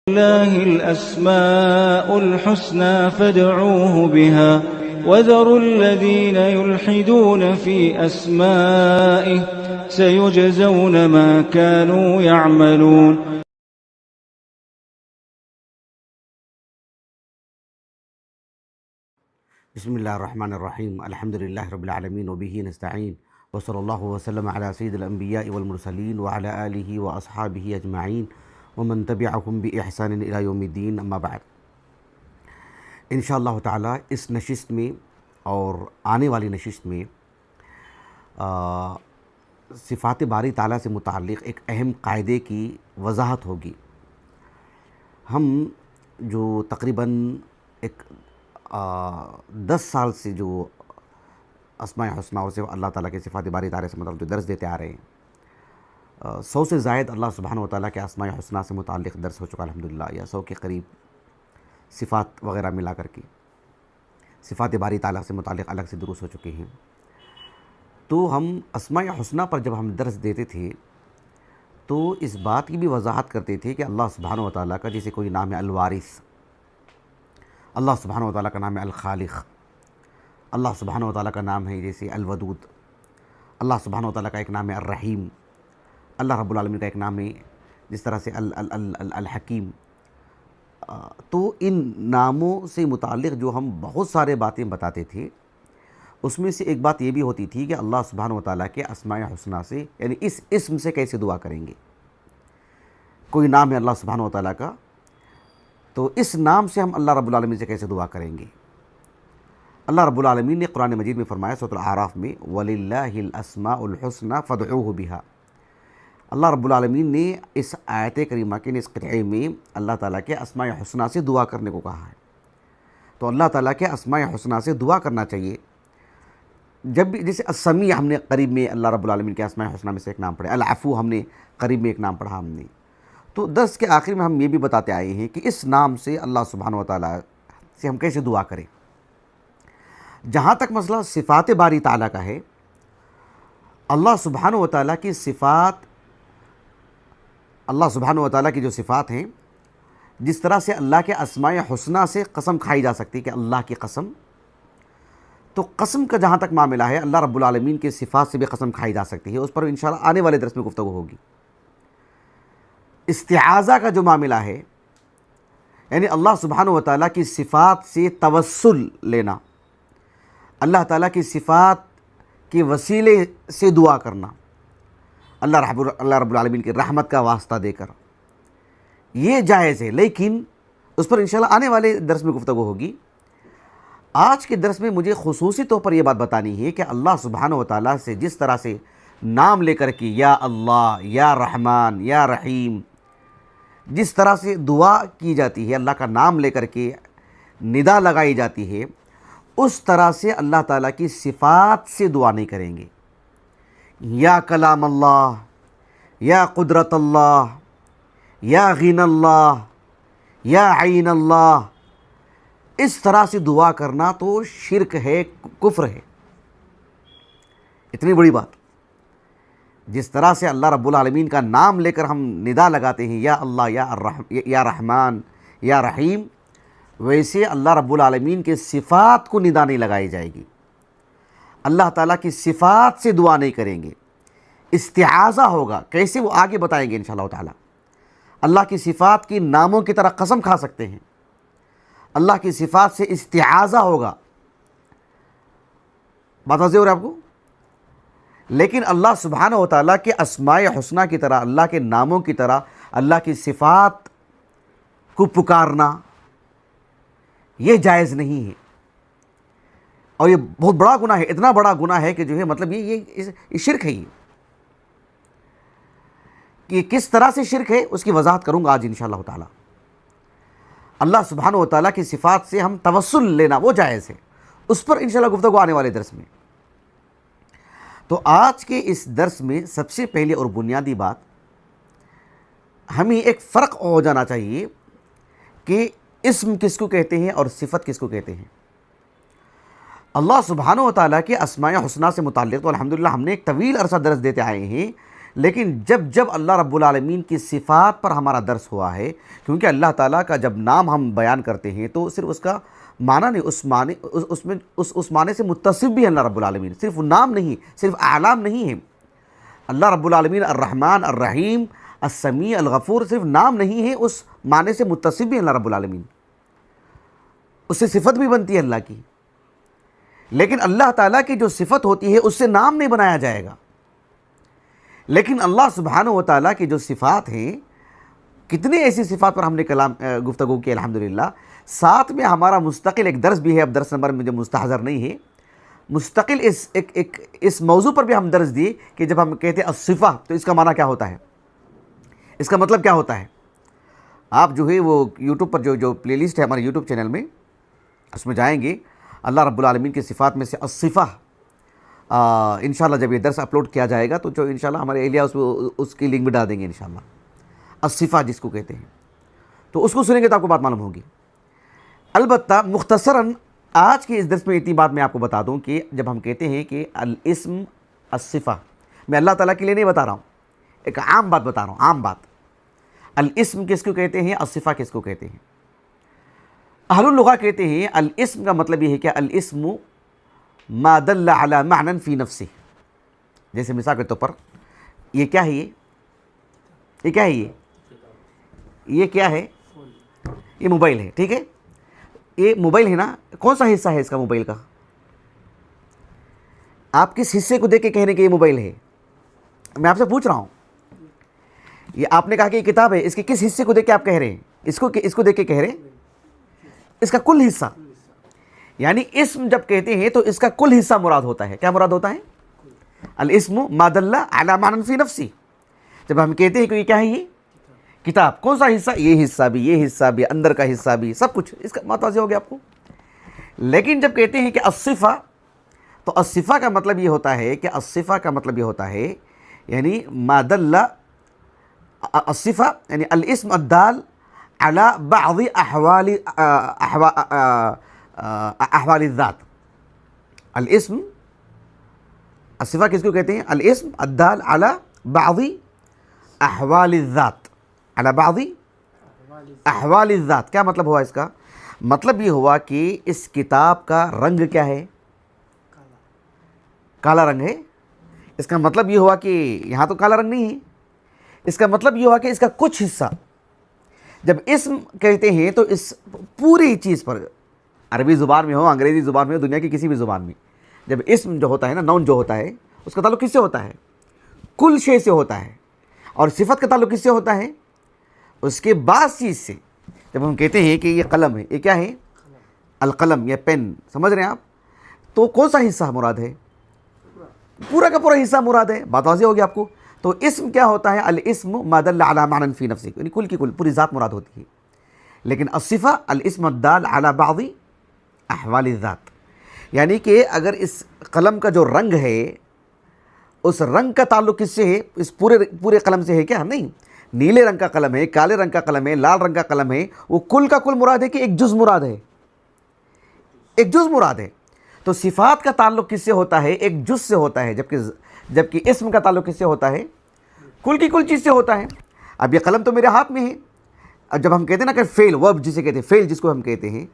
لله الأسماء الحسنى فادعوه بها وذروا الذين يلحدون في أسمائه سيجزون ما كانوا يعملون. بسم اللہ الرحمن الرحیم الحمد للہ رب العالمین وبہ نستعین وصلی اللہ وسلم علی سید الانبیاء والمرسلین وعلی آلہ واصحابہ اجمعین ومن تبعہم بإحسان الی یوم الدین، اما بعد. انشاءاللہ تعالی اس نشست میں اور آنے والی نشست میں صفات باری تعالیٰ سے متعلق ایک اہم قاعدے کی وضاحت ہوگی. ہم جو تقریباً ایک 10 سال سے جو اسماء حسنہ سے اللہ تعالیٰ کے صفات باری تعالیٰ سے متعلق جو درس دیتے آ رہے ہیں، 100 سے زائد اللہ سبحانہ وتعالیٰ کے اسماء حسنہ سے متعلق درس ہو چکا الحمدللہ، یا 100 کے قریب صفات وغیرہ ملا کر کے صفات باری تعالیٰ سے متعلق الگ سے دروس ہو چکے ہیں. تو ہم اسماء حسنہ پر جب ہم درس دیتے تھے تو اس بات کی بھی وضاحت کرتے تھے کہ اللہ سبحانہ وتعالیٰ کا جیسے کوئی نام ہے الوارث، اللہ سبحانہ وتعالیٰ کا نام ہے الخالق، اللہ سبحانہ وتعالیٰ کا نام ہے جیسے الودود، اللہ سبحانہ وتعالیٰ کا ایک نام ہے الرحیم، اللہ رب العالمین کا ایک نام ہے جس طرح سے الحکیم. تو ان ناموں سے متعلق جو ہم بہت سارے باتیں بتاتے تھے، اس میں سے ایک بات یہ بھی ہوتی تھی کہ اللہ سبحانہ وتعالیٰ کے اسماء حسنہ سے، یعنی اس اسم سے کیسے دعا کریں گے. کوئی نام ہے اللہ سبحانہ وتعالیٰ کا، تو اس نام سے ہم اللہ رب العالمین سے کیسے دعا کریں گے. اللہ رب العالمین نے قرآن مجید میں فرمایا سورۃ الاعراف میں وَلِلَّهِ الْأَسْمَاءُ الْحُسْنَى فَادْعُوهُ بِهَا. اللہ رب العالمین نے اس آیت کریمہ کے اس قطعے میں اللہ تعالیٰ کے اسماء حسنہ سے دعا کرنے کو کہا ہے. تو اللہ تعالیٰ کے اسماء حسنہ سے دعا کرنا چاہیے. جب بھی جیسے السمیع ہم نے قریب میں اللہ رب العالمین کے اسماء حسنہ میں سے ایک نام پڑھا، العفو ہم نے قریب میں ایک نام پڑھا ہم نے. تو درس کے آخر میں ہم یہ بھی بتاتے آئے ہیں کہ اس نام سے اللہ سبحانہ وتعالیٰ سے ہم کیسے دعا کریں. جہاں تک مسئلہ صفات باری تعالیٰ کا ہے، اللہ سبحانہ وتعالیٰ کی صفات، اللہ سبحانہ وتعالیٰ کی جو صفات ہیں، جس طرح سے اللہ کے اسماء حسنہ سے قسم کھائی جا سکتی کہ اللہ کی قسم، تو قسم کا جہاں تک معاملہ ہے اللہ رب العالمین کے صفات سے بھی قسم کھائی جا سکتی ہے. اس پر انشاءاللہ آنے والے درس میں گفتگو ہوگی. استعاذہ کا جو معاملہ ہے، یعنی اللہ سبحانہ وتعالیٰ کی صفات سے توسل لینا، اللہ تعالیٰ کی صفات کے وسیلے سے دعا کرنا، اللہ رب العالمین کی رحمت کا واسطہ دے کر، یہ جائز ہے. لیکن اس پر انشاءاللہ آنے والے درس میں گفتگو ہوگی. آج کے درس میں مجھے خصوصی طور پر یہ بات بتانی ہے کہ اللہ سبحانہ وتعالیٰ سے جس طرح سے نام لے کر کے یا اللہ، یا رحمان، یا رحیم، جس طرح سے دعا کی جاتی ہے، اللہ کا نام لے کر کے ندا لگائی جاتی ہے، اس طرح سے اللہ تعالیٰ کی صفات سے دعا نہیں کریں گے. یا کلام اللہ، یا قدرت اللہ، یا غن اللہ، یا عین اللہ، اس طرح سے دعا کرنا تو شرک ہے، کفر ہے. اتنی بڑی بات. جس طرح سے اللہ رب العالمین کا نام لے کر ہم ندا لگاتے ہیں یا اللہ، یا رحمان، یا رحیم، ویسے اللہ رب العالمین کے صفات کو ندا نہیں لگائی جائے گی. اللہ تعالیٰ کی صفات سے دعا نہیں کریں گے. استعاذہ ہوگا. کیسے وہ آگے بتائیں گے انشاءاللہ تعالیٰ. اللہ کی صفات کی ناموں کی طرح قسم کھا سکتے ہیں. اللہ کی صفات سے استعاذہ ہوگا. بات واضح ہو رہا ہے آپ کو. لیکن اللہ سبحانہ وتعالیٰ کے اسماء حسنہ کی طرح، اللہ کے ناموں کی طرح اللہ کی صفات کو پکارنا یہ جائز نہیں ہے. اور یہ بہت بڑا گناہ ہے. اتنا بڑا گناہ ہے کہ جو ہے مطلب یہ شرک ہے. یہ کس طرح سے شرک ہے اس کی وضاحت کروں گا آج انشاءاللہ تعالیٰ. اللہ سبحانہ وتعالیٰ کی صفات سے ہم توسل لینا وہ جائز ہے. اس پر انشاءاللہ گفتگو آنے والے درس میں. تو آج کے اس درس میں سب سے پہلے اور بنیادی بات ہمیں ایک فرق ہو جانا چاہیے کہ اسم کس کو کہتے ہیں اور صفت کس کو کہتے ہیں. اللہ سبحانہ وتعالیٰ کے اسماء حسنہ سے متعلق تو الحمدللہ ہم نے ایک طویل عرصہ درس دیتے آئے ہیں لیکن جب جب اللہ رب العالمین کی صفات پر ہمارا درس ہوا ہے، کیونکہ اللہ تعالیٰ کا جب نام ہم بیان کرتے ہیں تو صرف اس کا معنی نہیں، اس معنی سے متصف بھی ہے اللہ رب العالمین، صرف نام نہیں، صرف اعلام نہیں ہے۔ اللہ رب العالمین الرحمن الرحیم السمیع الغفور صرف نام نہیں ہے، اس معنی سے متصف بھی ہے اللہ رب العالمین، اس سے صفت بھی بنتی ہے اللہ کی۔ لیکن اللہ تعالیٰ کی جو صفت ہوتی ہے اس سے نام نہیں بنایا جائے گا، لیکن اللہ سبحانہ و تعالیٰ کی جو صفات ہیں، کتنے ایسی صفات پر ہم نے گفتگو کی الحمدللہ۔ ساتھ میں ہمارا مستقل ایک درس بھی ہے، اب درس نمبر مجھے مستحضر نہیں ہے، مستقل اس موضوع پر بھی ہم درس دیے کہ جب ہم کہتے ہیں الصفہ تو اس کا معنی کیا ہوتا ہے، اس کا مطلب کیا ہوتا ہے۔ آپ جو ہے وہ یوٹیوب پر جو پلے لسٹ ہے ہمارے یوٹیوب چینل میں، اس میں جائیں گے، اللہ رب العالمین کی صفات میں سے الصفہ، انشاءاللہ جب یہ درس اپلوڈ کیا جائے گا تو جو انشاءاللہ ہمارے اہلیہ اس کی لنک بھی ڈال دیں گے انشاءاللہ، الصفہ جس کو کہتے ہیں، تو اس کو سنیں گے تو آپ کو بات معلوم ہوگی۔ البتہ مختصراً آج کے اس درس میں اتنی بات میں آپ کو بتا دوں کہ جب ہم کہتے ہیں کہ الاسم الصفہ، میں اللہ تعالیٰ کے لیے نہیں بتا رہا ہوں، ایک عام بات بتا رہا ہوں، عام بات۔ الاسم کس کو کہتے ہیں، الصفہ کس کو کہتے ہیں؟ اہل اللغہ کہتے ہیں الاسم کا مطلب یہ ہے کہ الاسم ما دل علی معنی فی نفسہ، جیسے مثال کے طور پر یہ کیا ہے، یہ کیا ہے، یہ کیا ہے، یہ موبائل ہے، ٹھیک ہے، یہ موبائل ہے نا، کون سا حصہ ہے اس کا موبائل کا؟ آپ کس حصے کو دیکھ کے کہنے کہ یہ موبائل ہے؟ میں آپ سے پوچھ رہا ہوں، یہ آپ نے کہا کہ یہ کتاب ہے، اس کے کس حصے کو دیکھ کے آپ کہہ رہے ہیں؟ اس کو دیکھ کے کہہ رہے ہیں اس کا کل حصہ، یعنی اسم جب کہتے ہیں تو اس کا کل حصہ مراد ہوتا ہے۔ کیا مراد ہوتا ہے؟ الاسم ما دل علی معنی فی نفسی۔ جب ہم کہتے ہیں کہ یہ کیا ہے، یہ کتاب، کون سا حصہ؟ یہ حصہ بھی، یہ حصہ بھی، اندر کا حصہ بھی، سب کچھ، اس کا معنی واضح ہو گیا آپ کو۔ لیکن جب کہتے ہیں کہ الصفہ، تو الصفہ کا مطلب یہ ہوتا ہے کہ الصفہ کا مطلب یہ ہوتا ہے یعنی ما دل، الصفہ یعنی الاسم الدال علی بعض احوال الذات۔ الاسم، الصفہ کس کو کہتے ہیں؟ الاسم الدال علی بعض احوال الذات، علی بعض احوال الذات۔ کیا مطلب ہوا اس کا؟ مطلب یہ ہوا کہ اس کتاب کا رنگ کیا ہے؟ کالا رنگ ہے۔ اس کا مطلب یہ ہوا کہ یہاں تو کالا رنگ نہیں ہے، اس کا مطلب یہ ہوا کہ اس کا کچھ حصہ، جب اسم کہتے ہیں تو اس پوری چیز پر، عربی زبان میں ہو، انگریزی زبان میں ہو، دنیا کی کسی بھی زبان میں، جب اسم جو ہوتا ہے نا، نون جو ہوتا ہے، اس کا تعلق کس سے ہوتا ہے؟ کل شے سے ہوتا ہے۔ اور صفت کا تعلق کس سے ہوتا ہے؟ اس کے بعد چیز سے۔ جب ہم کہتے ہیں کہ یہ قلم ہے، یہ کیا ہے؟ القلم یا پین، سمجھ رہے ہیں آپ؟ تو کون سا حصہ مراد ہے؟ پورا کا پورا حصہ مراد ہے۔ بات واضح ہوگی آپ کو۔ تو اسم کیا ہوتا ہے؟ الاسم ما دل علی معنی فی نفسہ، یعنی کل کی کل پوری ذات مراد ہوتی ہے۔ لیکن الصفہ الاسم الدال علی بعض احوال الذات، یعنی کہ اگر اس قلم کا جو رنگ ہے، اس رنگ کا تعلق کس سے ہے؟ اس پورے قلم سے ہے کیا؟ نہیں، نیلے رنگ کا قلم ہے، کالے رنگ کا قلم ہے، لال رنگ کا قلم ہے، وہ کل کا کل مراد ہے کہ ایک جز مراد ہے؟ ایک جز مراد ہے۔ تو صفات کا تعلق کس سے ہوتا ہے؟ ایک جز سے ہوتا ہے، جبکہ اسم کا تعلق کس سے ہوتا ہے؟ کل کی کل چیز سے ہوتا ہے۔ اب یہ قلم تو میرے ہاتھ میں ہے، اب جب ہم کہتے ہیں نا کہ فعل، ورب جسے کہتے ہیں، فعل جس کو ہم کہتے ہیں،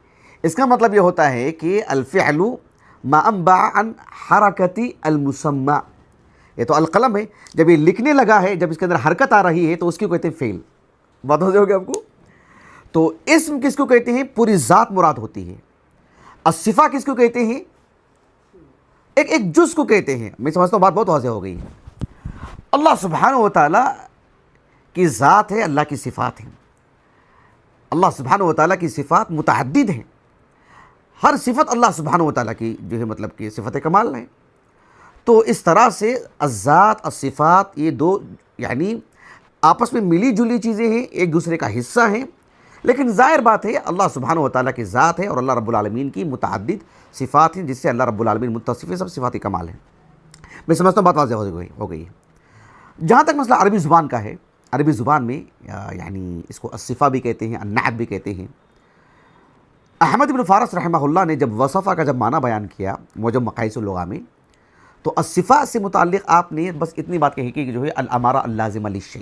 اس کا مطلب یہ ہوتا ہے کہ الفعل ما انبع عن حرکت المسمى۔ یہ تو القلم ہے، جب یہ لکھنے لگا ہے، جب اس کے اندر حرکت آ رہی ہے تو اس کو کہتے ہیں فعل۔ بات ہو گیا آپ کو؟ تو اسم کس کو کہتے ہیں؟ پوری ذات مراد ہوتی ہے۔ الصفہ کس کو کہتے ہیں؟ ایک جز کو کہتے ہیں۔ میں سمجھتا ہوں بات بہت واضح ہو گئی ہے۔ اللہ سبحانہ و تعالیٰ کی ذات ہے، اللہ کی صفات ہیں۔ اللہ سبحانہ و تعالیٰ کی صفات متعدد ہیں۔ ہر صفت اللہ سبحانہ و تعالیٰ کی جو ہے مطلب کہ صفت کمال ہے۔ تو اس طرح سے الذات، الصفات، یہ دو یعنی آپس میں ملی جلی چیزیں ہیں، ایک دوسرے کا حصہ ہیں، لیکن ظاہر بات ہے اللہ سبحانہ و تعالیٰ کی ذات ہے اور اللہ رب العالمین کی متعدد صفات ہیں جس سے اللہ رب العالمین متصف ہے، سب صفات کمال ہیں۔ میں سمجھتا ہوں بات واضح ہو گئی ہے۔ جہاں تک مسئلہ عربی زبان کا ہے، عربی زبان میں یعنی اس کو الصفہ بھی کہتے ہیں، النعت بھی کہتے ہیں۔ احمد بن فارس رحمہ اللہ نے جب وصفہ کا جب معنی بیان کیا موجب مقاییس اللغہ میں، تو الصفات سے متعلق آپ نے بس اتنی بات کہی کہ جو ہے الامارہ اللازمہ للشیء،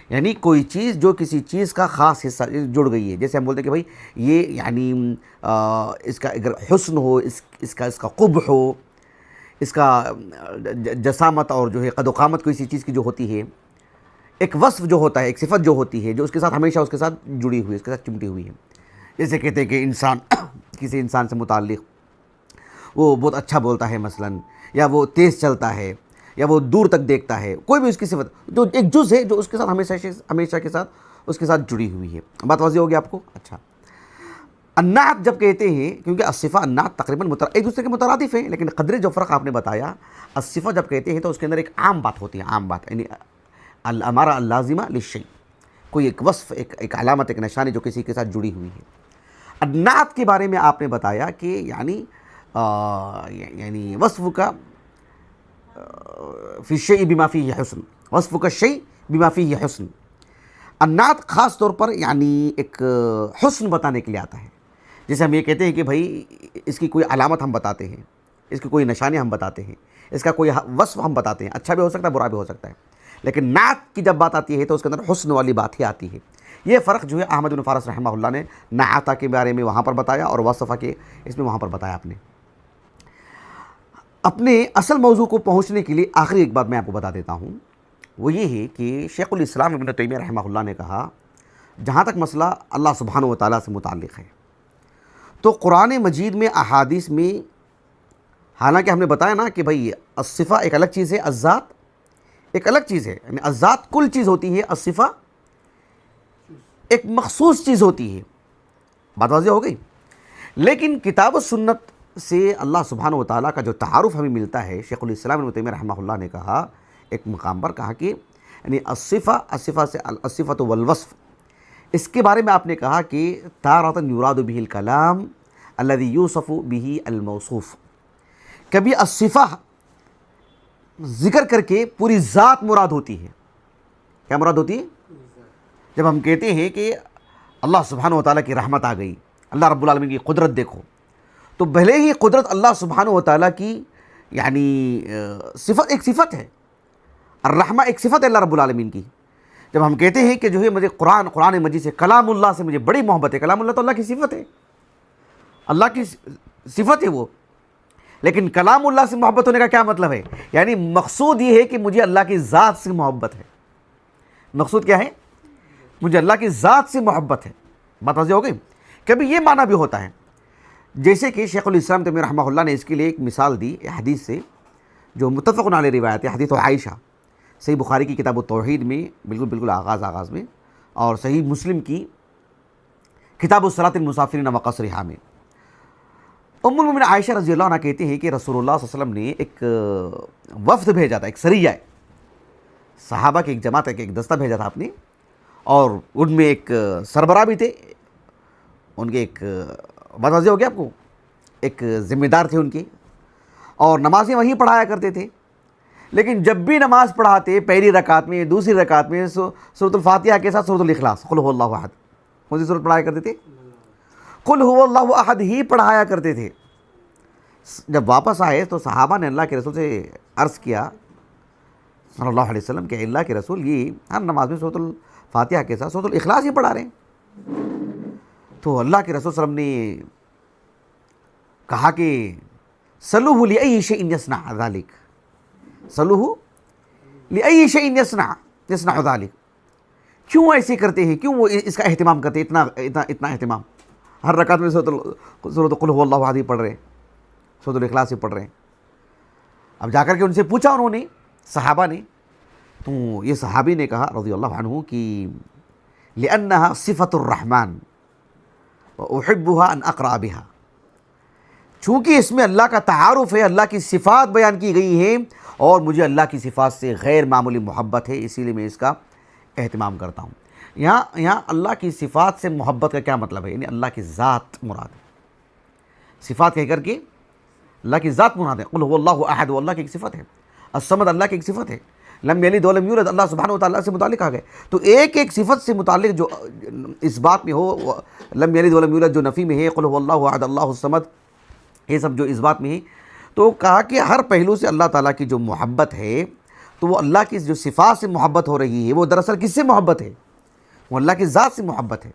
یعنی کوئی چیز جو کسی چیز کا خاص حصہ جڑ گئی ہے. جیسے ہم بولتے ہیں کہ بھائی یہ یعنی اس کا اگر حسن ہو، اس کا قبح ہو، اس کا جسامت اور جو ہے قد و قامت کسی چیز کی جو ہوتی ہے، ایک وصف جو ہوتا ہے، ایک صفت جو ہوتی ہے جو اس کے ساتھ ہمیشہ اس کے ساتھ جڑی ہوئی ہے، اس کے ساتھ چمٹی ہوئی ہے. جیسے کہتے ہیں کہ انسان کسی انسان سے متعلق وہ بہت اچھا بولتا ہے مثلاً، یا وہ تیز چلتا ہے، یا وہ دور تک دیکھتا ہے، کوئی بھی اس کی صفت جو ایک جز ہے جو اس کے ساتھ ہمیشہ کے ساتھ اس کے ساتھ جڑی ہوئی ہے. بات واضح ہوگی آپ کو؟ اچھا، النعت جب کہتے ہیں، کیونکہ الصفہ النعت تقریباً ایک دوسرے کے مترادف ہیں، لیکن قدرے جو فرق آپ نے بتایا، الصفہ جب کہتے ہیں تو اس کے اندر ایک عام بات ہوتی ہے، عام بات، یعنی الامارہ اللازمہ للشیء، کوئی ایک وصف، ایک علامت، ایک نشانی جو کسی کے ساتھ جڑی ہوئی ہے. النعت کے بارے میں آپ نے بتایا کہ یعنی وصف کا فی الشیء بما فیہ حسن، وصف کا الشیء بما فیہ حسن. النعت خاص طور پر یعنی ایک حسن بتانے کے لیے آتا ہے. جیسے ہم یہ کہتے ہیں کہ بھائی اس کی کوئی علامت ہم بتاتے ہیں، اس کی کوئی نشانی ہم بتاتے ہیں، اس کا کوئی وصف ہم بتاتے ہیں، اچھا بھی ہو سکتا ہے، برا بھی ہو سکتا ہے. لیکن نعت کی جب بات آتی ہے تو اس کے اندر حسن والی بات ہی آتی ہے. یہ فرق جو ہے احمد بن فارس رحمہ اللہ نے نعت کے بارے میں وہاں پر بتایا، اور وصفہ کے اس میں وہاں پر بتایا. آپ نے اپنے اصل موضوع کو پہنچنے کے لیے آخری ایک بات میں آپ کو بتا دیتا ہوں، وہ یہ ہے کہ شیخ الاسلام ابن تیمیہ رحمہ اللہ نے کہا جہاں تک مسئلہ اللہ سبحانہ و تعالیٰ سے متعلق ہے تو قرآن مجید میں، احادیث میں، حالانکہ ہم نے بتایا نا کہ بھئی الصفہ ایک الگ چیز ہے، الذات ایک الگ چیز ہے، یعنی الذات کل چیز ہوتی ہے، الصفہ ایک مخصوص چیز ہوتی ہے. بات واضح ہو گئی؟ لیکن کتاب و سنت سے اللہ سبحانہ و تعالیٰ کا جو تعارف ہمیں ملتا ہے، شیخ الاسلام ابن تیمیہ رحمہ اللہ نے کہا ایک مقام پر، کہا کہ یعنی الصفہ سے الصفۃ والوصف، اس کے بارے میں آپ نے کہا کہ تارۃ یراد بہ الکلام الذی یوصف بہ الموصوف. کبھی الصفہ ذکر کر کے پوری ذات مراد ہوتی ہے. کیا مراد ہوتی ہے؟ جب ہم کہتے ہیں کہ اللہ سبحانہ و تعالیٰ کی رحمت آ گئی، اللہ رب العالمین کی قدرت دیکھو، تو بھلے ہی قدرت اللہ سبحانہ و تعالیٰ کی یعنی صفت ایک صفت ہے، الرحمہ ایک صفت ہے اللہ رب العالمین کی. جب ہم کہتے ہیں کہ جو ہے مجھے قرآن مجید سے، کلام اللہ سے مجھے بڑی محبت ہے، کلام اللہ تو اللہ کی صفت ہے، اللہ کی صفت ہے وہ. لیکن کلام اللہ سے محبت ہونے کا کیا مطلب ہے؟ یعنی مقصود یہ ہے کہ مجھے اللہ کی ذات سے محبت ہے. مقصود کیا ہے؟ مجھے اللہ کی ذات سے محبت ہے. بات واضح ہو گئی؟ کبھی یہ معنی بھی ہوتا ہے، جیسے کہ شیخ الاسلام تیمیہ رحمہ اللہ نے اس کے لیے ایک مثال دی حدیث سے جو متفق علیہ روایت ہے، حدیث عائشہ، صحیح بخاری کی کتاب التوحید میں بالکل آغاز میں، اور صحیح مسلم کی کتاب الصلاۃ المسافرین وقصرھا میں. ام المؤمنین عائشہ رضی اللہ عنہ کہتے ہیں کہ رسول اللہ صلی اللہ علیہ وسلم نے ایک وفد بھیجا تھا، ایک سریہ ہے، صحابہ کی ایک جماعت، ایک دستہ بھیجا تھا آپ نے، اور ان میں ایک سربراہ بھی تھے، ان کے ایک بات واضح ہو گیا آپ کو، ایک ذمہ دار تھے ان کے، اور نمازیں وہیں پڑھایا کرتے تھے. لیکن جب بھی نماز پڑھاتے، پہلی رکعت میں، دوسری رکعت میں سورۃ الفاتحہ کے ساتھ سورۃ الاخلاص، قل هو اللہ احد، کون سی سورت پڑھایا کرتے تھے؟ قل هو اللہ احد ہی پڑھایا کرتے تھے. جب واپس آئے تو صحابہ نے اللہ کے رسول سے عرض کیا صلی اللہ علیہ وسلم کہ اللہ کے رسول یہ ہر نماز میں سورۃ الفاتحہ کے ساتھ سورۃ الاخلاص ہی پڑھا رہے ہیں. تو اللہ کے رسول صلی اللہ علیہ وسلم نے کہا کہ صلوہ لأی شیء یصنع ذلک، صلوہ لأی شیء یصنع ذلک، کیوں ایسے کرتے ہیں، کیوں وہ اس کا اہتمام کرتے ہیں، اتنا اہتمام، ہر رکعت میں سورۃ قل هو اللہ احد ہی پڑھ رہے ہیں، سورۃ الاخلاص ہی پڑھ رہے ہیں. اب جا کر کے ان سے پوچھا انہوں نے، صحابہ نے، تو یہ صحابی نے کہا رضی اللہ عنہ کہ لأنها صفۃ الرحمن وأحبها ان اقرأ بها، چونکہ اس میں اللہ کا تعارف ہے، اللہ کی صفات بیان کی گئی ہیں، اور مجھے اللہ کی صفات سے غیر معمولی محبت ہے، اسی لیے میں اس کا اہتمام کرتا ہوں. یہاں اللہ کی صفات سے محبت کا کیا مطلب ہے؟ یعنی اللہ کی ذات مراد ہے. صفات کہہ کر کے اللہ کی ذات مراد ہے. قل هو اللہ احد، وہ اللہ کی ایک صفت ہے. الصمد اللہ کی ایک صفت ہے. لم یلد ولم یولد اللہ سبحانہ و تعالیٰ سے متعلق آ گئے. تو ایک صفت سے متعلق جو اس بات میں ہو، لم یلد ولم یولد جو نفی میں ہے، قل هو اللہ احد اللہ الصمد، یہ سب جو اس بات میں ہے، تو کہا کہ ہر پہلو سے اللہ تعالیٰ کی جو محبت ہے تو وہ اللہ کی جو صفات سے محبت ہو رہی ہے وہ دراصل کس سے محبت ہے؟ وہ اللہ کی ذات سے محبت ہے.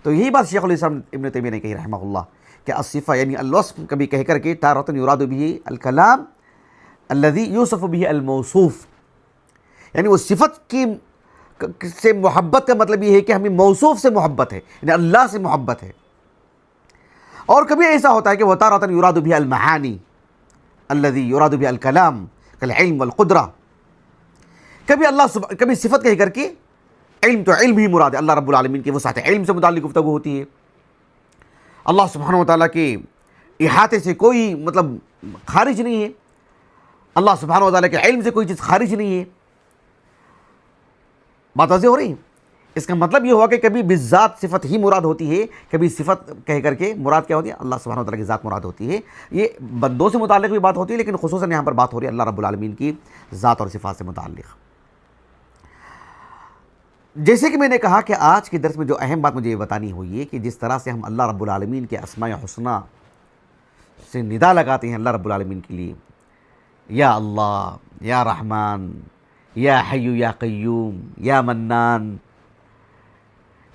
تو یہی بات شیخ الاسلام ابن تیمیہ نے کہی رحمہ اللہ کہ الصفہ یعنی الوصف کبھی کہہ کر کے تارۃ یراد به الکلام الذي یوصف به الموصوف، یعنی وہ صفت کی سے محبت کا مطلب یہ ہے کہ ہمیں موصوف سے محبت ہے، یعنی اللہ سے محبت ہے. اور کبھی ایسا ہوتا ہے کہ وہ تارۃ یراد به المعانی الذي یراد به الکلام کالعلم والقدرہ. کبھی صفت کہہ کر کے علم تو علم ہی مراد ہے، اللہ رب العالمین کی وسعت علم سے متعلق گفتگو ہوتی ہے. اللہ سبحانہ و تعالیٰ کے احاطے سے کوئی مطلب خارج نہیں ہے، اللہ سبحانہ و تعالیٰ کے علم سے کوئی چیز خارج نہیں ہے. بات واضح ہو رہی ہے؟ اس کا مطلب یہ ہوا کہ کبھی بالذات صفت ہی مراد ہوتی ہے، کبھی صفت کہہ کر کے مراد کیا ہوتی ہے؟ اللہ سبحانہ و تعالیٰ کی ذات مراد ہوتی ہے. یہ بندوں سے متعلق بھی بات ہوتی ہے، لیکن خصوصاً یہاں پر بات ہو رہی ہے اللہ رب العالمین کی ذات اور صفات سے متعلق. جیسے کہ میں نے کہا کہ آج کے درس میں جو اہم بات مجھے یہ بتانی ہوئی ہے کہ جس طرح سے ہم اللہ رب العالمین کے اسماء حسنی سے ندا لگاتے ہیں اللہ رب العالمین کے لیے، یا اللہ، یا رحمان، یا حی یا قیوم، یا منان،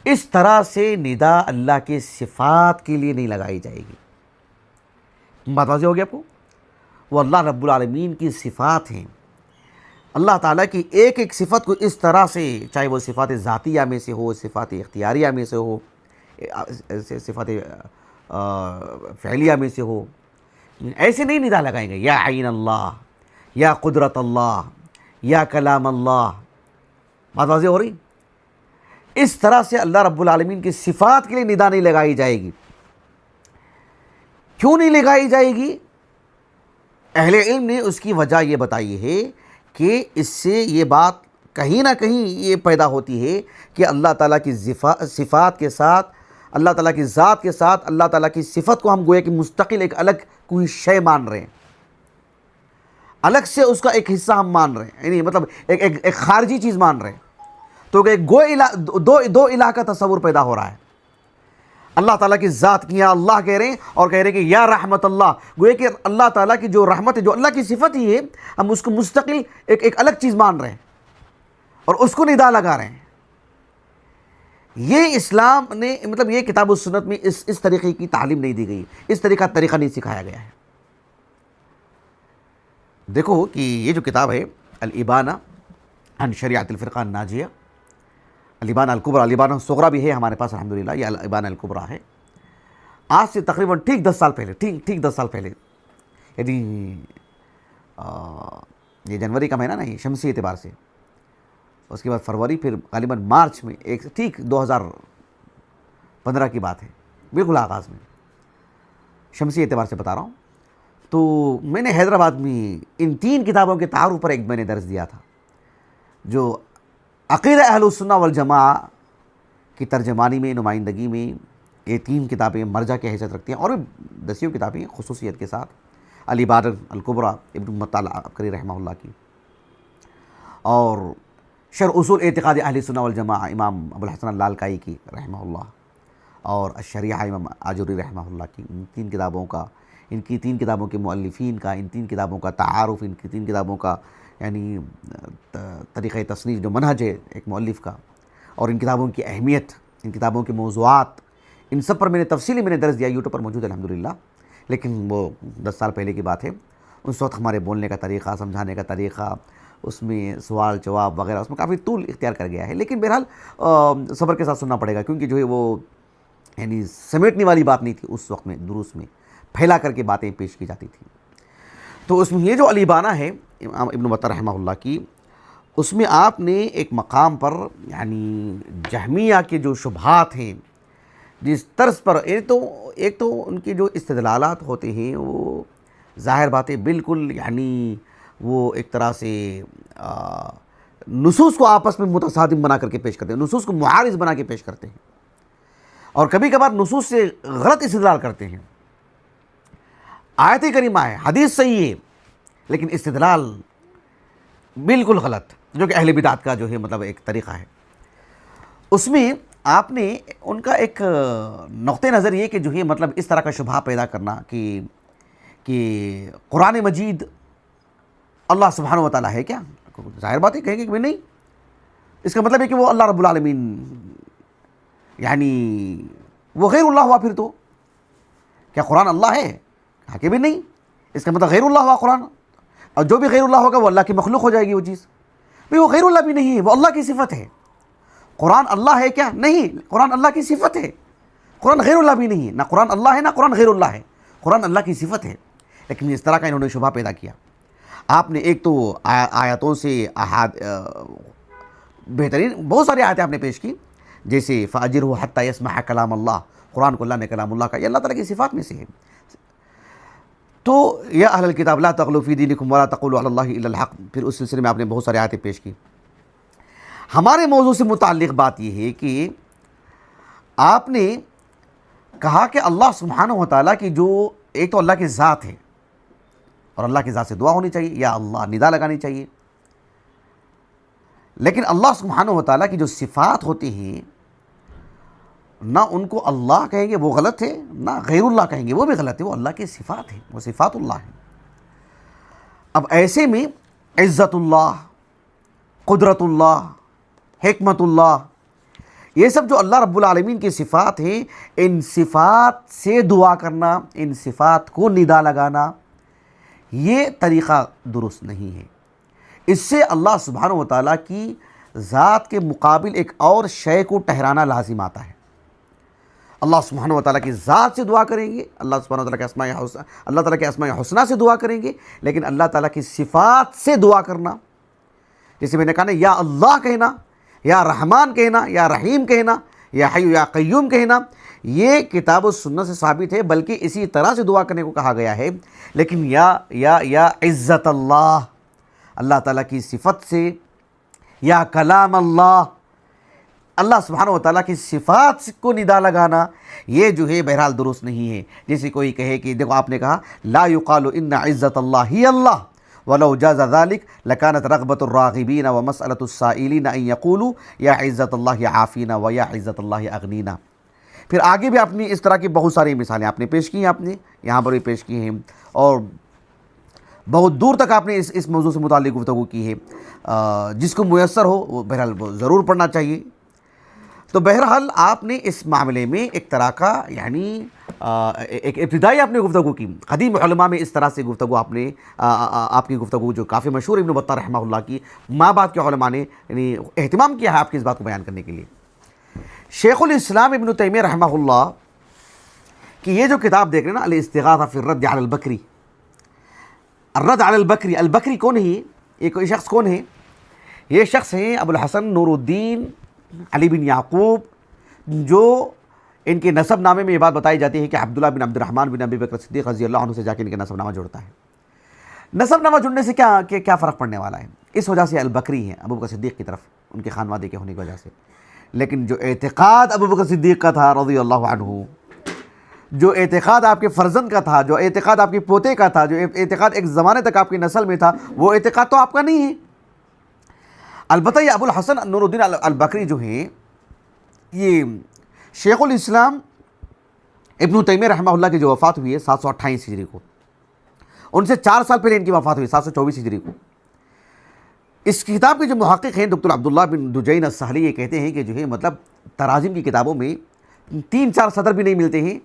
اس طرح سے ندا اللہ کے صفات کے لیے نہیں لگائی جائے گی. بات واضح ہو گیا آپ کو؟ وہ اللہ رب العالمین کی صفات ہیں. اللہ تعالیٰ کی ایک ایک صفت کو اس طرح سے، چاہے وہ صفات ذاتیہ میں سے ہو، صفات اختیاریہ میں سے ہو، صفات فعلیہ میں سے ہو، ایسے نہیں ندا لگائیں گے یا عین اللہ، یا قدرت اللہ، یا کلام اللہ. بات واضح ہو رہی؟ اس طرح سے اللہ رب العالمین کی صفات کے لیے ندا نہیں لگائی جائے گی. کیوں نہیں لگائی جائے گی؟ اہل علم نے اس کی وجہ یہ بتائی ہے کہ اس سے یہ بات کہیں نہ کہیں یہ پیدا ہوتی ہے کہ اللہ تعالیٰ کی صفات کے ساتھ، اللہ تعالیٰ کی ذات کے ساتھ اللہ تعالیٰ کی صفت کو ہم گویا کہ مستقل ایک الگ کوئی شے مان رہے ہیں، الگ سے اس کا ایک حصہ ہم مان رہے ہیں، یعنی مطلب ایک خارجی چیز مان رہے ہیں. تو ایک دو الہ کا تصور پیدا ہو رہا ہے. اللہ تعالیٰ کی ذات کی یا اللہ کہہ رہے ہیں اور کہہ رہے ہیں کہ یا رحمت اللہ، گویا کہ اللہ تعالیٰ کی جو رحمت ہے، جو اللہ کی صفت ہی ہے، ہم اس کو مستقل ایک الگ چیز مان رہے ہیں اور اس کو ندا لگا رہے ہیں. یہ اسلام نے مطلب یہ کتاب و سنت میں اس طریقے کی تعلیم نہیں دی گئی، اس طریقہ نہیں سکھایا گیا ہے. دیکھو کہ یہ جو کتاب ہے الابانہ عن شریعت الفرقہ الناجیہ، الابانہ الکبریٰ، الابانہ الصغریٰ بھی ہے ہمارے پاس الحمدللہ، یہ الابانہ الکبریٰ ہے. آج سے تقریباً ٹھیک 10 سال پہلے، ٹھیک 10 سال پہلے، یعنی یہ جنوری کا مہینہ نا، یہ شمسی اعتبار سے، اس کے بعد فروری، پھر غالباً مارچ میں، ایک ٹھیک 2015 کی بات ہے، بالکل آغاز میں، شمسی اعتبار سے بتا رہا ہوں. تو میں نے حیدرآباد میں ان 3 کتابوں کے تعارف پر ایک میں نے درس دیا تھا، جو عقیدہ اہل السنہ والجماعہ کی ترجمانی میں، نمائندگی میں یہ 3 کتابیں مرجع کی حیثیت رکھتی ہیں، اور 10 کتابیں خصوصیت کے ساتھ، الابانہ الکبریٰ ابن بطہ العبقری رحمہ اللہ کی، اور شرح اصول اعتقاد اہل السنہ والجماعہ امام ابو الحسن اللالکائی کی رحمہ اللہ، اور الشریعہ امام آجوری رحمہ اللہ کی. ان کی 3 کتابوں کے مؤلفین کا، ان 3 کتابوں کا تعارف، ان کی 3 کتابوں کا یعنی طریقہ تصنیف جو منہج ہے ایک مؤلف کا، اور ان کتابوں کی اہمیت، ان کتابوں کے موضوعات، ان سب پر میں نے تفصیلی درس دیا، یوٹیوب پر موجود ہے الحمدللہ. لیکن وہ 10 سال پہلے کی بات ہے. اس وقت ہمارے بولنے کا طریقہ، سمجھانے کا طریقہ، اس میں سوال جواب وغیرہ، اس میں کافی طول اختیار کر گیا ہے. لیکن بہرحال صبر کے ساتھ سننا پڑے گا، کیونکہ جو ہے وہ یعنی سمیٹنے والی بات نہیں تھی اس وقت میں، دروس میں پھیلا کر کے باتیں پیش کی جاتی تھیں. تو اس میں یہ جو الابانہ ہے امام ابن بطہ رحمہ اللہ کی، اس میں آپ نے ایک مقام پر یعنی جہمیہ کے جو شبہات ہیں، جس طرز پر ایک تو ان کے جو استدلالات ہوتے ہیں وہ ظاہر باتیں بالکل یعنی وہ ایک طرح سے نصوص کو آپس میں متصادم بنا کر کے پیش کرتے ہیں، نصوص کو معارض بنا کے پیش کرتے ہیں، اور کبھی کبھار نصوص سے غلط استدلال کرتے ہیں. آیت کریمہ ہے، حدیث صحیح ہے، لیکن استدلال بالکل غلط، جو کہ اہل بدعت کا جو ہے مطلب ایک طریقہ ہے. اس میں آپ نے ان کا ایک نقطہ نظر یہ کہ جو ہے مطلب اس طرح کا شبہ پیدا کرنا کہ کہ قرآن مجید اللہ سبحانہ و تعالیٰ ہے کیا؟ ظاہر بات ہے کہیں گے کہ نہیں، اس کا مطلب ہے کہ وہ اللہ رب العالمین یعنی وہ غیر اللہ ہوا. پھر تو کیا قرآن اللہ ہے؟ کہا کہ بھی نہیں، اس کا مطلب غیر اللہ ہوا قرآن، اور جو بھی غیر اللہ ہوگا وہ اللہ کی مخلوق ہو جائے گی وہ چیز. بھئی وہ غیر اللہ بھی نہیں ہے، وہ اللہ کی صفت ہے. قرآن اللہ ہے کیا؟ نہیں، قرآن اللہ کی صفت ہے. قرآن غیر اللہ بھی نہیں ہے، نہ قرآن اللہ ہے نہ قرآن غیر اللہ ہے، قرآن اللہ کی صفت ہے. لیکن اس طرح کا انہوں نے شبہ پیدا کیا. آپ نے ایک تو آیاتوں سے بہترین بہت ساری آیتیں آپ نے پیش کی، جیسے فَأَجِرْهُ حَتَّى يَسْمَعَ کلام اللہ، قرآن کو اللہ نے کلام اللہ کا، یہ اللہ تعالیٰ کی صفات میں سے ہے. تو یا اہل الکتاب لا تغلوا فی دینکم ولا تقولوا علی اللہ الا الحق، پھر اس سلسلے میں آپ نے بہت ساری آیتیں پیش کی. ہمارے موضوع سے متعلق بات یہ ہے کہ آپ نے کہا کہ اللہ سبحانہ و تعالیٰ کی جو ایک تو اللہ کی ذات ہے، اور اللہ کی ذات سے دعا ہونی چاہیے، یا اللہ ندا لگانی چاہیے. لیکن اللہ سبحانہ و تعالیٰ کی جو صفات ہوتی ہیں، نہ ان کو اللہ کہیں گے وہ غلط ہے، نہ غیر اللہ کہیں گے وہ بھی غلط ہے، وہ اللہ کی صفات ہیں، وہ صفات اللہ ہیں. اب ایسے میں عزت اللہ، قدرت اللہ، حکمت اللہ، یہ سب جو اللہ رب العالمین کی صفات ہیں، ان صفات سے دعا کرنا، ان صفات کو ندا لگانا، یہ طریقہ درست نہیں ہے. اس سے اللہ سبحانہ و تعالیٰ کی ذات کے مقابل ایک اور شے کو ٹھہرانا لازم آتا ہے. اللہ سبحانہ و تعالیٰ کی ذات سے دعا کریں گے، اللہ سبحانہ و تعالیٰ کے اسماء حسنہ سے دعا کریں گے، لیکن اللہ تعالیٰ کی صفات سے دعا کرنا، جیسے میں نے کہا نا، یا اللہ کہنا، یا رحمان کہنا، یا رحیم کہنا، یا حی یا قیوم کہنا، یہ کتاب و سنت سے ثابت ہے، بلکہ اسی طرح سے دعا کرنے کو کہا گیا ہے. لیکن یا عزت اللہ، اللہ تعالیٰ کی صفت سے، یا کلام اللہ، اللہ سبحانہ و تعالیٰ کی صفات کو ندا لگانا، یہ جو ہے بہرحال درست نہیں ہے. جیسے کوئی کہے کہ دیکھو آپ نے کہا لا یقال ان عزت اللہ ہی اللہ ولو جاز ذلك لكانت رغبۃ الراغبین ومسألۃ السائلین ان یقولوا یا عزت اللہ عافینا ویا عزت اللہ اغنینا. پھر آگے بھی اپنی اس طرح کی بہت ساری مثالیں آپ نے پیش کی ہیں، آپ نے یہاں پر بھی پیش کی ہیں، اور بہت دور تک آپ نے اس موضوع سے متعلق گفتگو کی ہے. جس کو میسر ہو وہ بہرحال ضرور پڑھنا چاہیے. تو بہرحال آپ نے اس معاملے میں ایک طرح کا یعنی ایک ابتدائی آپ نے گفتگو کی. قدیم علماء میں اس طرح سے گفتگو آپ کی گفتگو جو کافی مشہور ابن بطہ رحمہ اللہ کی، ماں بعد کے علماء نے یعنی اہتمام کیا ہے آپ کی اس بات کو بیان کرنے کے لیے. شیخ الاسلام ابن تیمیہ رحمہ اللہ کی یہ جو کتاب دیکھ رہے ہیں نا، الاستغاثہ فی الرد علی البکری، الرد علی البکری، البکری کون ہے؟ یہ کوئی شخص کون ہے؟ یہ شخص ہیں ابو الحسن نور الدین علی بن یعقوب، جو ان کے نسب نامے میں یہ بات بتائی جاتی ہے کہ عبداللہ بن عبد الرحمن بن ابی بکر صدیق رضی اللہ عنہ سے جا کے ان کے نسب نامہ جڑتا ہے. نسب نامہ جڑنے سے کیا فرق پڑنے والا ہے؟ اس وجہ سے البکری ہیں ابو بکر صدیق کی طرف، ان کے خانوادے کے ہونے کی وجہ سے. لیکن جو اعتقاد ابو بکر صدیق کا تھا رضی اللہ عنہ، جو اعتقاد آپ کے فرزند کا تھا، جو اعتقاد آپ کے پوتے کا تھا، جو اعتقاد ایک زمانے تک آپ کی نسل میں تھا، وہ اعتقاد تو آپ کا نہیں ہے. البتہ یہ ابو الحسن نور الدین البکری جو ہیں، یہ شیخ الاسلام ابن تیمیہ رحمہ اللہ کی جو وفات ہوئی ہے 728 ہجری کو، ان سے 4 سال پہلے ان کی وفات ہوئی 724 ہجری کو. اس کتاب کے جو محقق ہیں ڈاکٹر عبداللہ بن دجین السہلی، یہ کہتے ہیں کہ جو ہے مطلب تراجم کی کتابوں میں 3-4 صدر بھی نہیں ملتے ہیں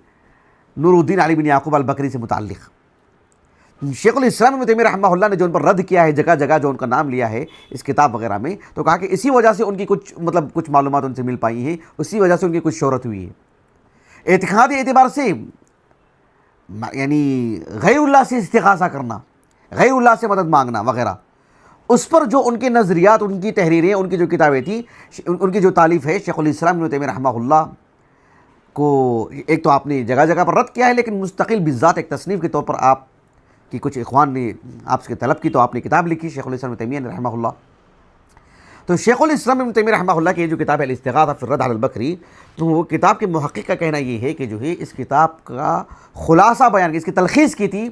نور الدین علی بن یعقوب البکری سے متعلق. شیخ الاسلام ابن تیمیہ رحمہ اللہ نے جو ان پر رد کیا ہے، جگہ جگہ جو ان کا نام لیا ہے اس کتاب وغیرہ میں، تو کہا کہ اسی وجہ سے ان کی کچھ معلومات ان سے مل پائی ہیں، اسی وجہ سے ان کی کچھ شہرت ہوئی ہے. اعتقادی اعتبار سے یعنی غیر اللہ سے استغاثہ کرنا، غیر اللہ سے مدد مانگنا وغیرہ، اس پر جو ان کے نظریات، ان کی تحریریں، ان کی جو کتابیں تھیں، ان کی جو تالیف ہے شیخ الاسلام ابن تیمیہ رحمہ اللہ کو، ایک تو آپ نے جگہ جگہ پر رد کیا ہے، لیکن مستقل بذات ایک تصنیف کے طور پر آپ کی کچھ اخوان نے آپ سے طلب کی، تو آپ نے کتاب لکھی شیخ الاسلام ابن تیمیہ رحمہ اللہ. تو شیخ الاسلام ابن تیمیہ رحمہ اللہ کی جو کتاب ہے الاستغاثہ فی الرد علی البکری، تو وہ کتاب کے محقق کا کہنا یہ ہے کہ جو ہے اس کتاب کا خلاصہ بیان، اس کی تلخیص کی تھی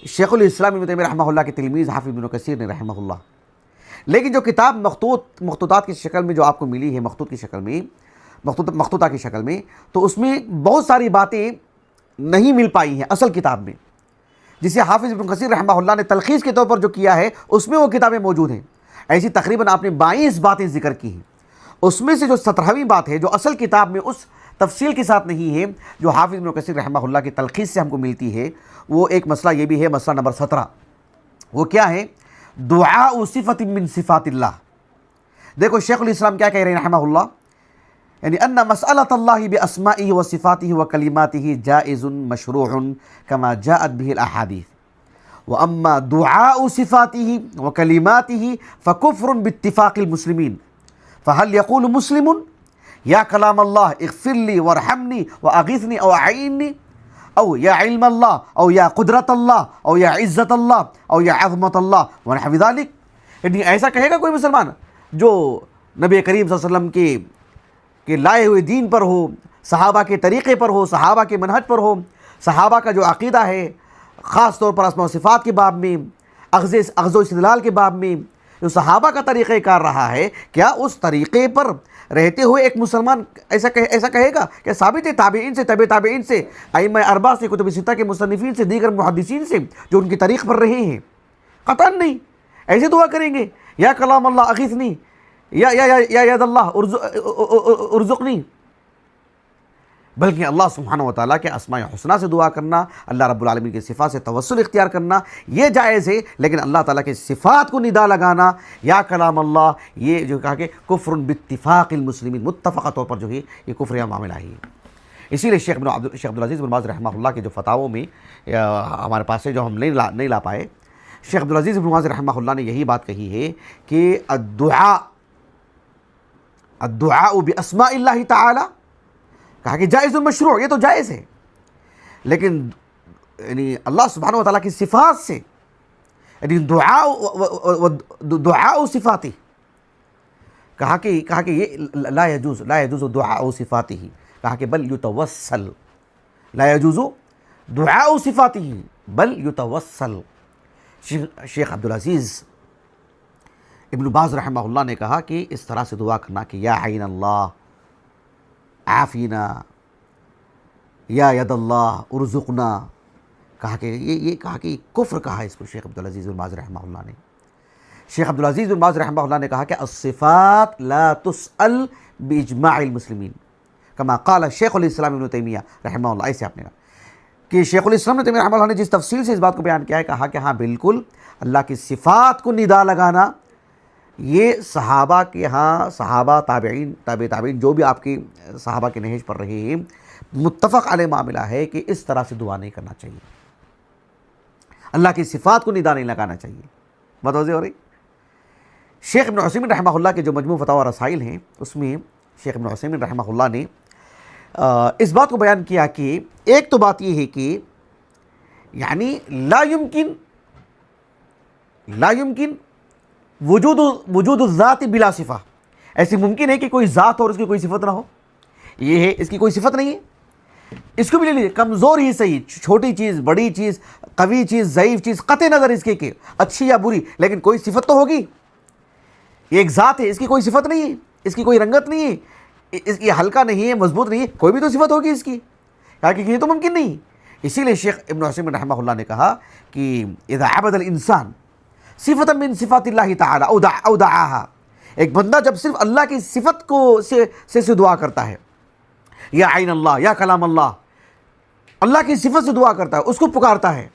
شیخ الاسلام ابن تیمیہ رحمہ اللہ کے تلمیذ حافظ ابن کثیر نے رحمہ اللہ. لیکن جو کتاب مخطوطات کی شکل میں جو آپ کو ملی ہے، مخطوطہ کی شکل میں، تو اس میں بہت ساری باتیں نہیں مل پائی ہیں اصل کتاب میں. جسے حافظ ابن کثیر رحمہ اللہ نے تلخیص کے طور پر جو کیا ہے اس میں وہ کتابیں موجود ہیں. ایسی تقریباً آپ نے 22 باتیں ذکر کی ہیں. اس میں سے جو 17ویں بات ہے جو اصل کتاب میں اس تفصیل کے ساتھ نہیں ہے جو حافظ ابن کثیر رحمہ اللہ کی تلخیص سے ہم کو ملتی ہے، وہ ایک مسئلہ یہ بھی ہے، مسئلہ نمبر 17. وہ کیا ہے؟ دعاء صفت من صفات اللہ. دیکھو شیخ الاسلام کیا کہہ رہے ہیں رحمہ اللہ، یعنی ان مسألۃ اللہ باسمائہ وصفاتہ وکلماتہ جائز مشروع کما جاءت به الاحادیث، واما دعاء صفاتہ وکلماتہ فکفر باتفاق المسلمین. فهل يقول مسلم یا کلام اللہ اغفر لی وارحمنی واغثنی او اعیننی، او یا علم اللہ، او یا قدرت اللہ، او یا عزت اللہ، او یا عظمت اللہ ونحو ذلک؟ یعنی ایسا کہے گا کوئی مسلمان جو نبی کریم صلی اللہ علیہ وسلم کے لائے ہوئے دین پر ہو، صحابہ کے طریقے پر ہو، صحابہ کے منہج پر ہو، صحابہ کا جو عقیدہ ہے خاص طور پر اسماء و صفات کے باب میں، اخذ و استدلال کے باب میں جو صحابہ کا طریقہ کار رہا ہے، کیا اس طریقے پر رہتے ہوئے ایک مسلمان ایسا کہے گا کہ ثابت ہے تابعین سے، طبع تابعین سے، ائمہ اربعہ سے، کتب ستہ کے مصنفین سے، دیگر محدثین سے جو ان کے طریق پر رہے ہیں؟ قطعاً نہیں. ایسے دعا کریں گے یا کلام اللہ اغثنی، یا ید اللہ ارزقنی، بلکہ اللہ سبحانہ و تعالیٰ کے اسماء حسنہ سے دعا کرنا، اللہ رب العالمین کی صفات سے توسل اختیار کرنا یہ جائز ہے. لیکن اللہ تعالیٰ کے صفات کو ندا لگانا یا کلام اللہ، یہ جو کہا کہ کفر باتفاق المسلمین، متفقہ طور پر جو ہے یہ کفر یا معاملہ ہے. اسی لیے شیخ عبدالعزیز بن باز رحمہ اللہ کے جو فتاووں میں ہمارے پاس سے جو ہم نہیں لا پائے، شیخ عبدالعزیز بن باز رحمہ اللہ نے یہی بات کہی ہے کہ الدعاء باسماء اللہ تعالی، کہا کہ جائز مشروع، یہ تو جائز ہے، لیکن یعنی اللہ سبحانہ و تعالیٰ کی صفات سے، یعنی دعاء صفاتی، کہا کہ یہ لا یجوز دعاء صفاتی، کہا کہ بل یتوسل، لا یجوز دعاء صفاتی بل یتوسل. شیخ عبدالعزیز ابن باز رحمہ اللہ نے کہا کہ اس طرح سے دعا کرنا کہ یا عین اللہ عافینا، یا ید اللہ ارزقنا، کہا کہ یہ کہا کہ کفر کہا ہے اس کو شیخ عبدالعزیز بن باز رحمہ اللہ نے. شیخ عبدالعزیز بن باز رحمہ اللہ نے کہا کہ الصفات لا تسأل باجماع المسلمین کما قال شیخ الاسلام ابن تیمیہ رحمہ اللہ. ایسے آپ نے کہا کہ شیخ الاسلام ابن تیمیہ رحمہ اللہ نے جس تفصیل سے اس بات کو بیان کیا ہے، کہا کہ ہاں بالکل اللہ کی صفات کو ندا لگانا یہ صحابہ کے ہاں، صحابہ تابعین، طبع تابعین جو بھی آپ کی صحابہ کے نہج پر رہے ہیں، متفق علیہ معاملہ ہے کہ اس طرح سے دعا نہیں کرنا چاہیے، اللہ کی صفات کو ندا نہیں لگانا چاہیے. بات واضح ہو رہی؟ شیخ ابن عثیمین رحمہ اللہ کے جو مجموع فتاوی رسائل ہیں اس میں شیخ ابن عثیمین رحمہ اللہ نے اس بات کو بیان کیا کہ ایک تو بات یہ ہے کہ یعنی لا یمکن وجود الذات بلا صفہ، ایسی ممکن ہے کہ کوئی ذات اور اس کی کوئی صفت نہ ہو. یہ ہے اس کی کوئی صفت نہیں ہے، اس کو بھی لے لیجیے، کمزور ہی صحیح، چھوٹی چیز، بڑی چیز، قوی چیز، ضعیف چیز، قطع نظر اس کے کہ اچھی یا بری، لیکن کوئی صفت تو ہوگی. یہ ایک ذات ہے، اس کی کوئی صفت نہیں ہے، اس کی کوئی رنگت نہیں ہے، اس کی ہلکا نہیں ہے، مضبوط نہیں ہے، کوئی بھی تو صفت ہوگی اس کی، کہا کہ یہ تو ممکن نہیں. اسی لیے شیخ ابن عثیمین رحمہ اللہ نے کہا کہ اذا عبد الانسان صفت من صفات اللہ تعالی او دعاها، ایک بندہ جب صرف اللہ کی صفت کو سے دعا کرتا ہے، یا عین اللہ، یا کلام اللہ، اللہ کی صفت سے دعا کرتا ہے، اس کو پکارتا ہے،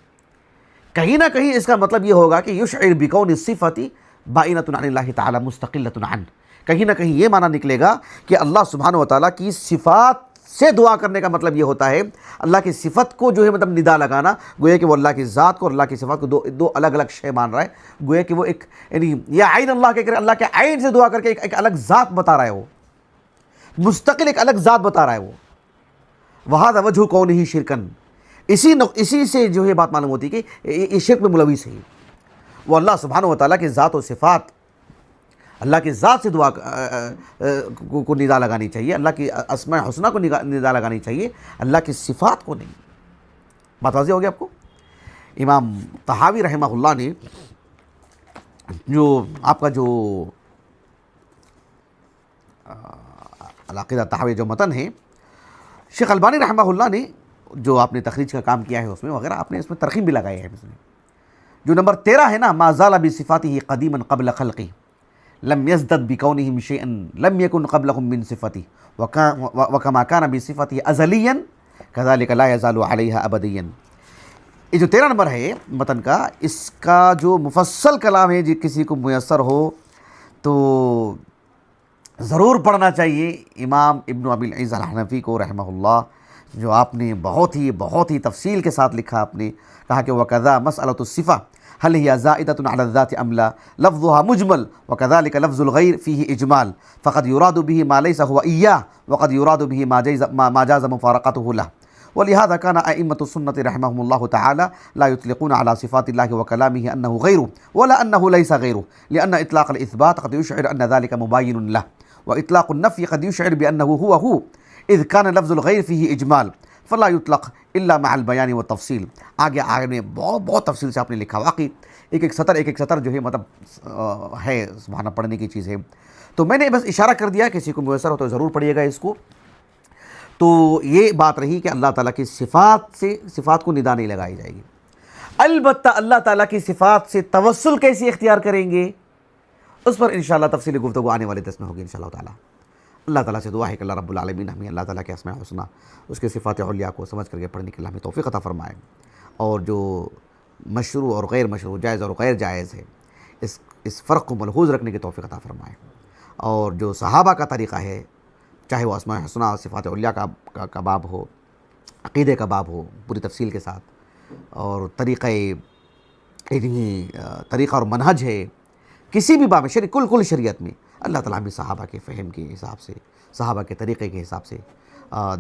کہیں نہ کہیں اس کا مطلب یہ ہوگا کہ یشعر بکون الصفت بائنۃ عن اللہ تعالی مستقلۃ عنہ، کہیں نہ کہیں یہ معنی نکلے گا کہ اللہ سبحانہ و تعالیٰ کی صفات سے دعا کرنے کا مطلب یہ ہوتا ہے اللہ کی صفت کو جو ہے مطلب ندا لگانا، گویا کہ وہ اللہ کی ذات کو اور اللہ کی صفات کو دو الگ الگ شے مان رہا ہے، گویا کہ وہ ایک یعنی یا عین اللہ کے اللہ کے عین سے دعا کر کے ایک الگ ذات بتا رہا ہے، وہ مستقل ایک الگ ذات بتا رہا ہے وہ. وہذا وجہ کونہ شرکن، اسی سے جو ہے بات معلوم ہوتی ہے کہ یہ شرک میں ملوث ہے. وہ اللہ سبحانہ و تعالیٰ کی ذات و صفات، اللہ کی ذات سے دعا کو ندا لگانی چاہیے، اللہ کی اسماء حسنہ کو ندا لگانی چاہیے، اللہ کی صفات کو نہیں. بات واضح ہو گیا آپ کو؟ امام طحاوی رحمہ اللہ نے جو آپ کا جو العقیدہ طحاوی جو متن ہے، شیخ البانی رحمہ اللہ نے جو آپ نے تخریج کا کام کیا ہے اس میں وغیرہ آپ نے اس میں ترغیب بھی لگائی ہے اس میں. جو نمبر 13 ہے نا، ما زال بصفاته قدیما قبل خلقه لم يزدد بكونهم شيئا لم يكن قبلهم من صفته وكما كان بصفته ازليا كذلك لا يزال عليها ابديا. یہ جو 13 نمبر ہے متن کا، اس کا جو مفصل کلام ہے، جی کسی کو میسر ہو تو ضرور پڑھنا چاہیے امام ابن ابی العز الحنفی کو رحمہ اللہ، جو آپ نے بہت ہی تفصیل کے ساتھ لکھا. آپ نے کہا کہ وَكَذَا مَسْأَلَةُ الصِّفَةِ هل هي زائدة على الذات أم لا، لفظها مجمل وكذلك لفظ الغير فيه إجمال، فقد يراد به ما ليس هو إياه وقد يراد به ما جاز مفارقته له. ولهذا كان أئمة السنة رحمهم الله تعالى لا يطلقون على صفات الله وكلامه أنه غيره ولا أنه ليس غيره، لأن إطلاق الإثبات قد يشعر أن ذلك مباين له، وإطلاق النفي قد يشعر بأنه هو إذ كان لفظ الغير فيه إجمال فلا يطلق الا مع البیان والتفصیل. آگے بہت تفصیل سے آپ نے لکھا، واقعی ایک سطر جو ہے مطلب ہے سبحانہ پڑھنے کی چیز ہے. تو میں نے بس اشارہ کر دیا، کسی کو میسر ہو تو ضرور پڑھیے گا اس کو. تو یہ بات رہی کہ اللہ تعالیٰ کی صفات کو ندا نہیں لگائی جائے گی. البتہ اللہ تعالیٰ کی صفات سے توسل کیسے اختیار کریں گے، اس پر انشاءاللہ تفصیلی گفتگو آنے والے درس میں ہوگی انشاءاللہ تعالیٰ. اللہ تعالیٰ سے دعا ہے کہ اللہ رب العالمین ہمیں اللہ تعالیٰ کے اسماء الحسنی، اس کے صفات علیہ کو سمجھ کر کے پڑھنے کے اللہ ہمیں توفیق عطا فرمائے، اور جو مشروع اور غیر مشروع، جائز اور غیر جائز ہے، اس فرق کو ملحوظ رکھنے کی توفیق عطا فرمائے. اور جو صحابہ کا طریقہ ہے، چاہے وہ اسماء الحسنی صفات علیہ کا باب ہو، عقیدے کا باب ہو پوری تفصیل کے ساتھ، اور طریقہ اور منہج ہے کسی بھی باب میں، کل شریعت میں اللہ تعالیٰ ہمیں صحابہ کے فہم کے حساب سے، صحابہ کے طریقے کے حساب سے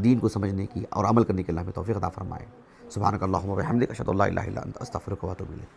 دین کو سمجھنے کی اور عمل کرنے کے اللہ ہمیں توفیق عطا فرمائے. سبحانک اللہم و بحمدک، اشہد ان لا الہ الا انت، استغفرک و اتوب الیک.